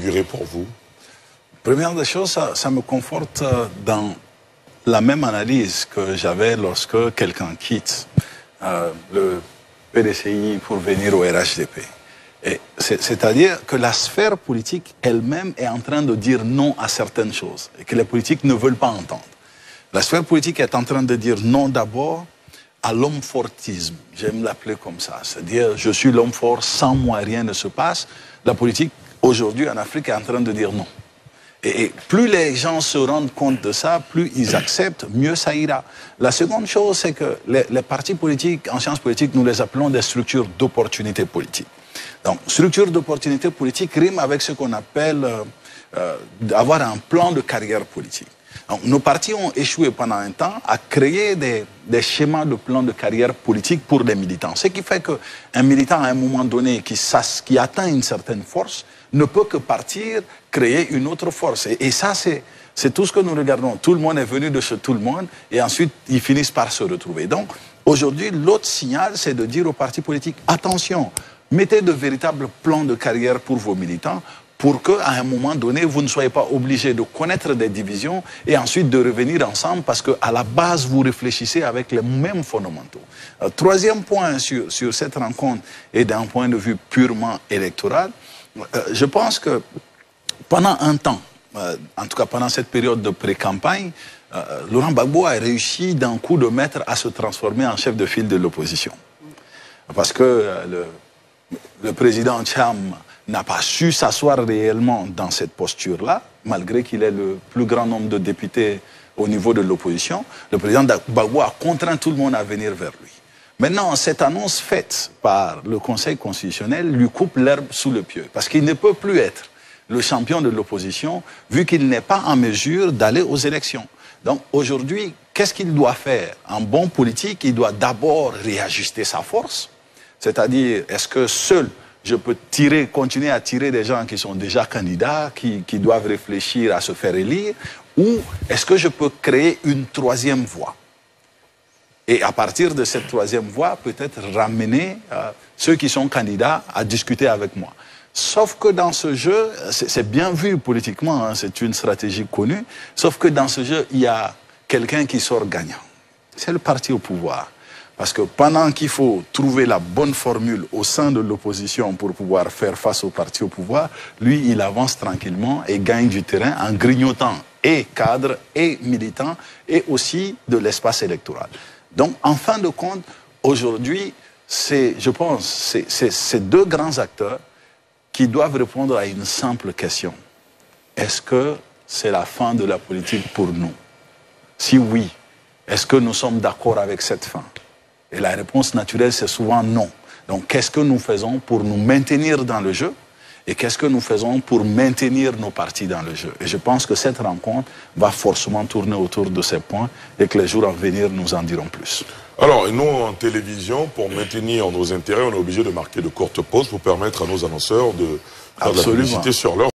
inauguré pour vous? Première des choses, ça me conforte dans la même analyse que j'avais lorsque quelqu'un quitte le PDCI pour venir au RHDP. C'est-à-dire que la sphère politique elle-même est en train de dire non à certaines choses et que les politiques ne veulent pas entendre. La sphère politique est en train de dire non d'abord à l'homme fortisme, j'aime l'appeler comme ça, c'est-à-dire je suis l'homme fort, sans moi rien ne se passe. La politique aujourd'hui en Afrique est en train de dire non. Et plus les gens se rendent compte de ça, plus ils acceptent, mieux ça ira. La seconde chose, c'est que les partis politiques, en sciences politiques, nous les appelons des structures d'opportunité politique. Donc, structure d'opportunité politique rime avec ce qu'on appelle avoir un plan de carrière politique. Donc, nos partis ont échoué pendant un temps à créer des schémas de plan de carrière politique pour les militants. Ce qui fait qu'un militant, à un moment donné, qui atteint une certaine force, ne peut que partir, créer une autre force. Et ça, c'est tout ce que nous regardons. Tout le monde est venu de chez tout le monde, et ensuite, ils finissent par se retrouver. Donc, aujourd'hui, l'autre signal, c'est de dire aux partis politiques, attention, mettez de véritables plans de carrière pour vos militants, pour qu'à un moment donné, vous ne soyez pas obligés de connaître des divisions et ensuite de revenir ensemble parce qu'à la base, vous réfléchissez avec les mêmes fondamentaux. Troisième point sur cette rencontre et d'un point de vue purement électoral, je pense que pendant un temps, en tout cas pendant cette période de pré-campagne, Laurent Gbagbo a réussi d'un coup de maître à se transformer en chef de file de l'opposition. Parce que le président Tcham n'a pas su s'asseoir réellement dans cette posture-là, malgré qu'il ait le plus grand nombre de députés au niveau de l'opposition. Le président Gbagbo a contraint tout le monde à venir vers lui. Maintenant, cette annonce faite par le Conseil constitutionnel lui coupe l'herbe sous le pied, parce qu'il ne peut plus être le champion de l'opposition, vu qu'il n'est pas en mesure d'aller aux élections. Donc aujourd'hui, qu'est-ce qu'il doit faire? En bon politique, il doit d'abord réajuster sa force, c'est-à-dire, est-ce que seul je peux continuer à tirer des gens qui sont déjà candidats, qui doivent réfléchir à se faire élire, ou est-ce que je peux créer une troisième voie? Et à partir de cette troisième voie, peut-être ramener ceux qui sont candidats à discuter avec moi. Sauf que dans ce jeu, c'est bien vu politiquement, hein, c'est une stratégie connue, sauf que dans ce jeu, il y a quelqu'un qui sort gagnant. C'est le parti au pouvoir. Parce que pendant qu'il faut trouver la bonne formule au sein de l'opposition pour pouvoir faire face au parti au pouvoir, lui, il avance tranquillement et gagne du terrain en grignotant et cadres et militants et aussi de l'espace électoral. Donc, en fin de compte, aujourd'hui, je pense, c'est deux grands acteurs qui doivent répondre à une simple question. Est-ce que c'est la fin de la politique pour nous? Si oui, est-ce que nous sommes d'accord avec cette fin? Et la réponse naturelle, c'est souvent non. Donc, qu'est-ce que nous faisons pour nous maintenir dans le jeu? Et qu'est-ce que nous faisons pour maintenir nos partis dans le jeu? Et je pense que cette rencontre va forcément tourner autour de ces points et que les jours à venir nous en diront plus. Alors, nous, en télévision, pour maintenir nos intérêts, on est obligé de marquer de courtes pauses pour permettre à nos annonceurs de faire de la publicité sur leur